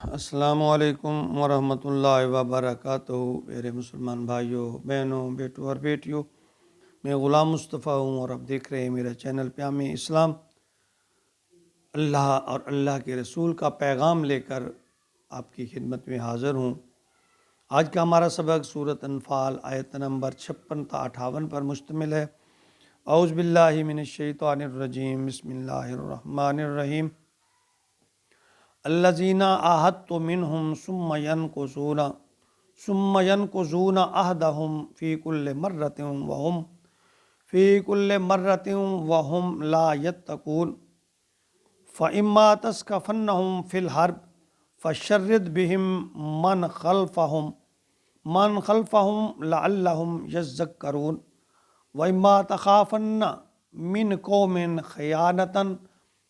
السلام علیکم ورحمۃ اللہ وبرکاتہ۔ میرے مسلمان بھائیوں، بہنوں، بیٹوں اور بیٹیوں، میں غلام مصطفیٰ ہوں اور آپ دیکھ رہے ہیں میرا چینل پیام اسلام۔ اللہ اور اللہ کے رسول کا پیغام لے کر آپ کی خدمت میں حاضر ہوں۔ آج کا ہمارا سبق سورۃ انفال آیت نمبر 56 تا 58 پر مشتمل ہے۔ اعوذ باللہ من الشیطان الرجیم، بسم اللہ الرحمن الرحیم۔ الذین عاہدت منہم ثم ینقضون عہدہم فی کل مرۃ وہم لا یتقون فإما تثقفنہم فی الحرب فشرد بہم من خلفہم لعلہم یذکرون وإما تخافن من قوم خیانۃ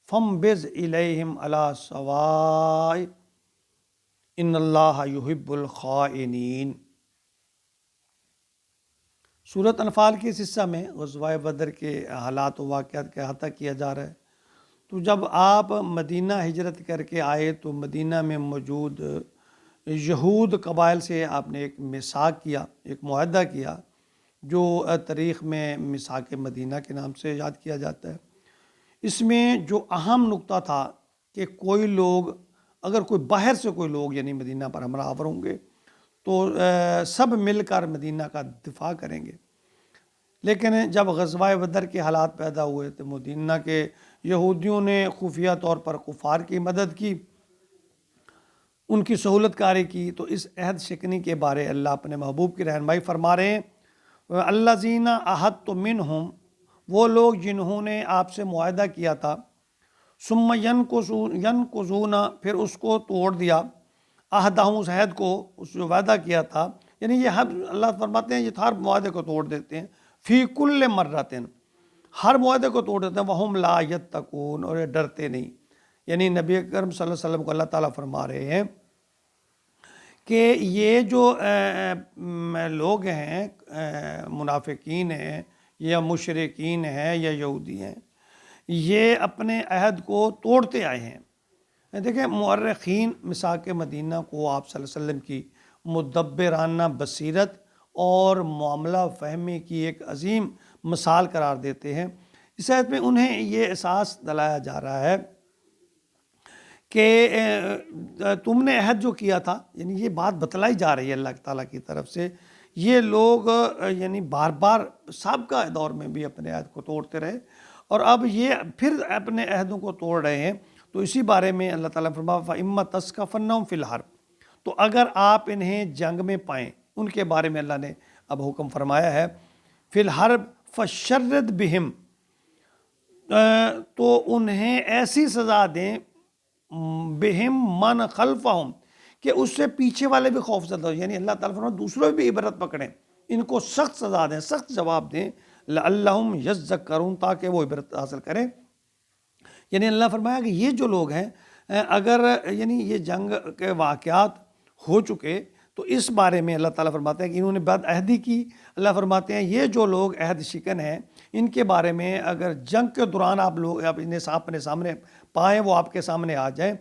فانبذ الیہم علی سواء ان اللہ یحب الخائنین۔ سورۃ انفال کے اس حصہ میں غزوہ بدر کے حالات و واقعات کا احاطہ کیا جا رہا ہے۔ تو جب آپ مدینہ ہجرت کر کے آئے تو مدینہ میں موجود یہود قبائل سے آپ نے ایک میثاق کیا، ایک معاہدہ کیا، جو تاریخ میں میثاق مدینہ کے نام سے یاد کیا جاتا ہے۔ اس میں جو اہم نقطہ تھا کہ کوئی لوگ، اگر کوئی باہر سے کوئی لوگ یعنی مدینہ پر حملہ آور ہوں گے تو سب مل کر مدینہ کا دفاع کریں گے۔ لیکن جب غزوہ بدر کے حالات پیدا ہوئے تو مدینہ کے یہودیوں نے خفیہ طور پر کفار کی مدد کی، ان کی سہولت کاری کی۔ تو اس عہد شکنی کے بارے اللہ اپنے محبوب کی رہنمائی فرما رہے ہیں۔ الذین عاہدت منہم، وہ لوگ جنہوں نے آپ سے معاہدہ کیا تھا، ثم ینقضون، پھر اس کو توڑ دیا، عہدہم، اس عہد کو، اس جو وعدہ کیا تھا، یعنی یہ اللہ فرماتے ہیں یہ ہر معاہدے کو توڑ دیتے ہیں، فی کل مرۃ، ہر معاہدے کو توڑ دیتے ہیں، وہم لا یتقون، اور یہ ڈرتے نہیں۔ یعنی نبی اکرم صلی اللہ علیہ وسلم کو اللہ تعالیٰ فرما رہے ہیں کہ یہ جو لوگ ہیں، منافقین ہیں یا مشرکین ہیں یا یہودی ہیں، یہ اپنے عہد کو توڑتے آئے ہیں۔ دیکھیں، مورخین میثاق مدینہ کو آپ صلی اللہ علیہ وسلم کی مدبرانہ بصیرت اور معاملہ فہمی کی ایک عظیم مثال قرار دیتے ہیں۔ اس آیت میں انہیں یہ احساس دلایا جا رہا ہے کہ تم نے عہد جو کیا تھا، یعنی یہ بات بتلائی جا رہی ہے اللہ تعالیٰ کی طرف سے، یہ لوگ یعنی بار بار سابقہ دور میں بھی اپنے عہد کو توڑتے رہے اور اب یہ پھر اپنے عہدوں کو توڑ رہے ہیں۔ تو اسی بارے میں اللہ تعالیٰ فرمایا فَإِمَّا تَثْقَفَنَّهُمْ فِي الْحَرْبِ، تو اگر آپ انہیں جنگ میں پائیں، ان کے بارے میں اللہ نے اب حکم فرمایا ہے، فی الحرب فشرد بہم، تو انہیں ایسی سزا دیں، بہم من خلفہم، کہ اس سے پیچھے والے بھی خوف زدہ ہو، یعنی اللہ تعالیٰ فرماتا دوسروں بھی عبرت پکڑیں، ان کو سخت سزا دیں، سخت جواب دیں، لعلہم یذکرون، تاکہ وہ عبرت حاصل کریں۔ یعنی اللہ فرمایا کہ یہ جو لوگ ہیں، اگر یعنی یہ جنگ کے واقعات ہو چکے تو اس بارے میں اللہ تعالیٰ فرماتے ہیں کہ انہوں نے بد عہدی کی۔ اللہ فرماتے ہیں یہ جو لوگ عہد شکن ہیں، ان کے بارے میں اگر جنگ کے دوران آپ لوگ انہیں اپنے سامنے پائیں، وہ آپ کے سامنے آ جائیں،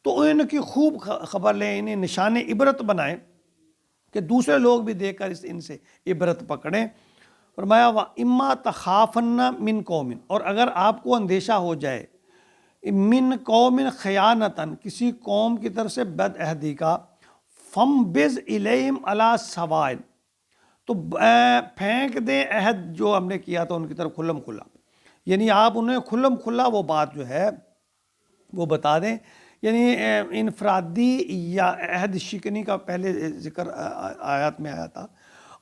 تو ان کی خوب خبر لیں، انہیں نشان عبرت بنائیں کہ دوسرے لوگ بھی دیکھ کر ان سے عبرت پکڑیں۔ فرمایا وَإِمَّا تَخَافَنَّ مِن قَوْمٍ، اور اگر آپ کو اندیشہ ہو جائے، من قوم خیانتاً، کسی قوم کی طرف سے بد عہدی کا، فَانبِذْ إِلَيْهِمْ عَلَى سَوَاءٍ، تو پھینک دیں عہد جو ہم نے کیا تھا ان کی طرف کھلم کھلا، یعنی آپ انہیں کھلم کھلا وہ بات جو ہے وہ بتا دیں۔ یعنی انفرادی یا عہد شکنی کا پہلے ذکر آیات میں آیا تھا،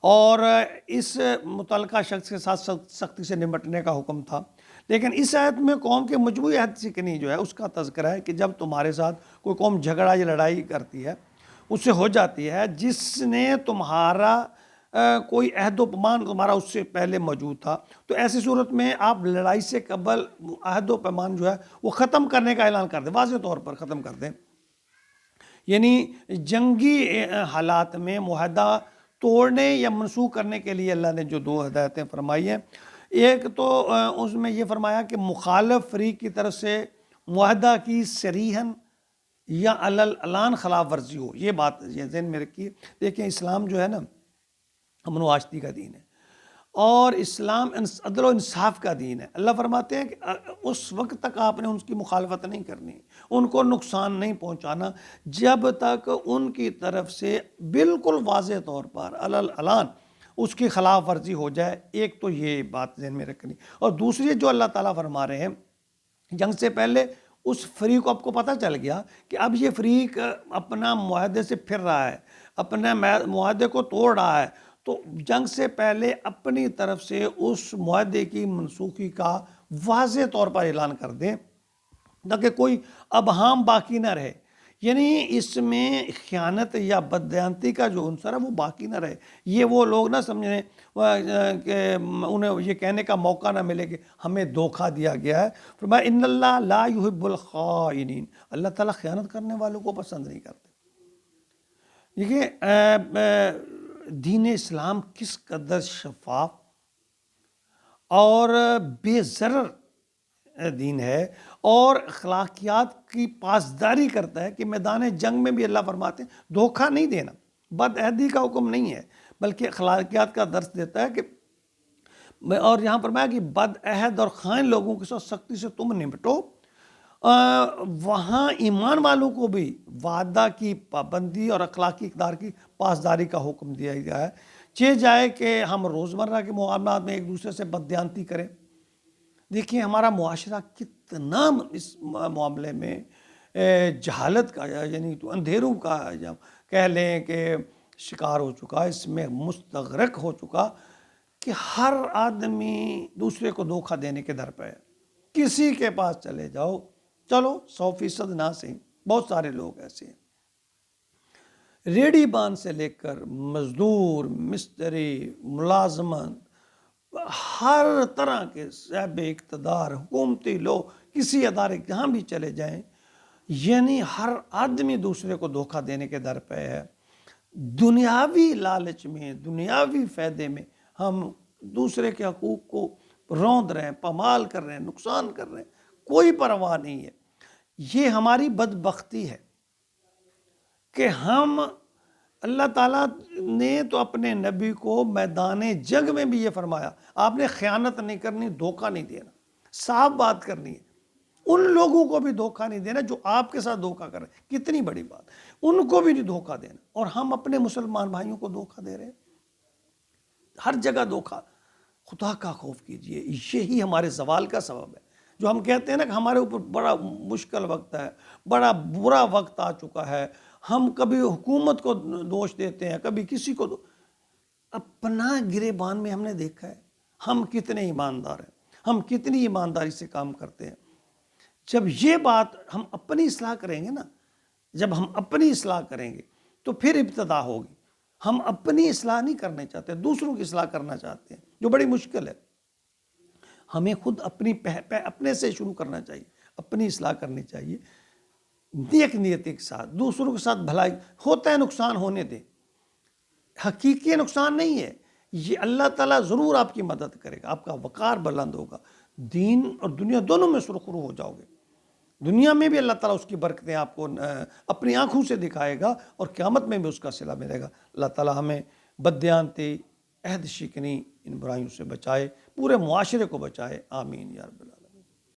اور اس متعلقہ شخص کے ساتھ سختی سے نمٹنے کا حکم تھا، لیکن اس آیت میں قوم کے مجموعی عہد شکنی جو ہے اس کا تذکرہ ہے کہ جب تمہارے ساتھ کوئی قوم جھگڑا یا لڑائی کرتی ہے، اس سے ہو جاتی ہے، جس نے تمہارا کوئی عہد و پیمان تمہارا اس سے پہلے موجود تھا، تو ایسی صورت میں آپ لڑائی سے قبل عہد و پیمان جو ہے وہ ختم کرنے کا اعلان کر دیں، واضح طور پر ختم کر دیں۔ یعنی جنگی حالات میں معاہدہ توڑنے یا منسوخ کرنے کے لیے اللہ نے جو دو ہدایتیں فرمائی ہیں، ایک تو اس میں یہ فرمایا کہ مخالف فریق کی طرف سے معاہدہ کی صریحاً یا علان خلاف ورزی ہو، یہ بات یہ ذہن میں رکھیے۔ دیکھیں اسلام جو ہے نا امن و آشتی کا دین ہے، اور اسلام عدل و انصاف کا دین ہے۔ اللہ فرماتے ہیں کہ اس وقت تک آپ نے ان کی مخالفت نہیں کرنی، ان کو نقصان نہیں پہنچانا جب تک ان کی طرف سے بالکل واضح طور پر علان اس کی خلاف ورزی ہو جائے۔ ایک تو یہ بات ذہن میں رکھنی، اور دوسری جو اللہ تعالیٰ فرما رہے ہیں جنگ سے پہلے اس فریق کو آپ کو پتہ چل گیا کہ اب یہ فریق اپنا معاہدے سے پھر رہا ہے، اپنے معاہدے کو توڑ رہا ہے، تو جنگ سے پہلے اپنی طرف سے اس معاہدے کی منسوخی کا واضح طور پر اعلان کر دیں تاکہ کوئی ابہام باقی نہ رہے، یعنی اس میں خیانت یا بددیانتی کا جو عنصر ہے وہ باقی نہ رہے۔ یہ وہ لوگ نہ سمجھیں کہ انہیں یہ کہنے کا موقع نہ ملے کہ ہمیں دھوکہ دیا گیا ہے۔ فرمایا ان اللہ لا یحب الخائنین، اللہ تعالیٰ خیانت کرنے والوں کو پسند نہیں کرتے۔ دیکھیے دین اسلام کس قدر شفاف اور بے ضرر دین ہے، اور اخلاقیات کی پاسداری کرتا ہے کہ میدان جنگ میں بھی اللہ فرماتے ہیں دھوکہ نہیں دینا، بد عہدی کا حکم نہیں ہے، بلکہ اخلاقیات کا درس دیتا ہے کہ اور یہاں فرمایا کہ بد عہد اور خائن لوگوں کے ساتھ سختی سے تم نمٹو۔ وہاں ایمان والوں کو بھی وعدہ کی پابندی اور اخلاقی اقدار کی پاسداری کا حکم دیا گیا ہے، چہ جائے کہ ہم روزمرہ کے معاملات میں ایک دوسرے سے بددیانتی کریں۔ دیکھیں ہمارا معاشرہ کتنا اس معاملے میں جہالت کا یعنی تو اندھیروں کا کہہ لیں کہ شکار ہو چکا، اس میں مستغرق ہو چکا کہ ہر آدمی دوسرے کو دھوکہ دینے کے در پہ ہے۔ کسی کے پاس چلے جاؤ، چلو 100% نہ صحیح، بہت سارے لوگ ایسے ہیں، ریڑھی بان سے لے کر مزدور، مستری، ملازمت، ہر طرح کے صاحب اقتدار، حکومتی لوگ، کسی ادارے جہاں بھی چلے جائیں، یعنی ہر آدمی دوسرے کو دھوکہ دینے کے در پہ ہے۔ دنیاوی لالچ میں، دنیاوی فائدے میں ہم دوسرے کے حقوق کو روند رہے ہیں، پامال کر رہے ہیں، نقصان کر رہے ہیں، کوئی پرواہ نہیں ہے۔ یہ ہماری بدبختی ہے کہ ہم اللہ تعالیٰ نے تو اپنے نبی کو میدان جنگ میں بھی یہ فرمایا آپ نے خیانت نہیں کرنی، دھوکہ نہیں دینا، صاف بات کرنی ہے۔ ان لوگوں کو بھی دھوکہ نہیں دینا جو آپ کے ساتھ دھوکہ کر رہے ہیں، کتنی بڑی بات، ان کو بھی نہیں دھوکہ دینا، اور ہم اپنے مسلمان بھائیوں کو دھوکہ دے رہے ہیں، ہر جگہ دھوکہ۔ خدا کا خوف کیجئے، یہی ہمارے زوال کا سبب ہے۔ جو ہم کہتے ہیں نا کہ ہمارے اوپر بڑا مشکل وقت ہے، بڑا برا وقت آ چکا ہے، ہم کبھی حکومت کو دوش دیتے ہیں، کبھی کسی کو اپنا گریبان میں ہم نے دیکھا ہے ہم کتنے ایماندار ہیں، ہم کتنی ایمانداری سے کام کرتے ہیں۔ جب یہ بات ہم اپنی اصلاح کریں گے نا، جب ہم اپنی اصلاح کریں گے تو پھر ابتدا ہوگی۔ ہم اپنی اصلاح نہیں کرنا چاہتے، دوسروں کی اصلاح کرنا چاہتے ہیں، جو بڑی مشکل ہے۔ ہمیں خود اپنے سے شروع کرنا چاہیے، اپنی اصلاح کرنی چاہیے، نیک نیت کے ساتھ، دوسروں کے ساتھ بھلائی ہوتا ہے، نقصان ہونے دیں، حقیقی نقصان نہیں ہے یہ، اللہ تعالیٰ ضرور آپ کی مدد کرے گا، آپ کا وقار بلند ہوگا، دین اور دنیا دونوں میں سرخرو ہو جاؤ گے۔ دنیا میں بھی اللہ تعالیٰ اس کی برکتیں آپ کو اپنی آنکھوں سے دکھائے گا، اور قیامت میں بھی اس کا صلہ ملے گا۔ اللہ تعالیٰ ہمیں بددیانتی، عہد شکنی، ان برائیوں سے بچائے، پورے معاشرے کو بچائے، آمین یا رب العالمین۔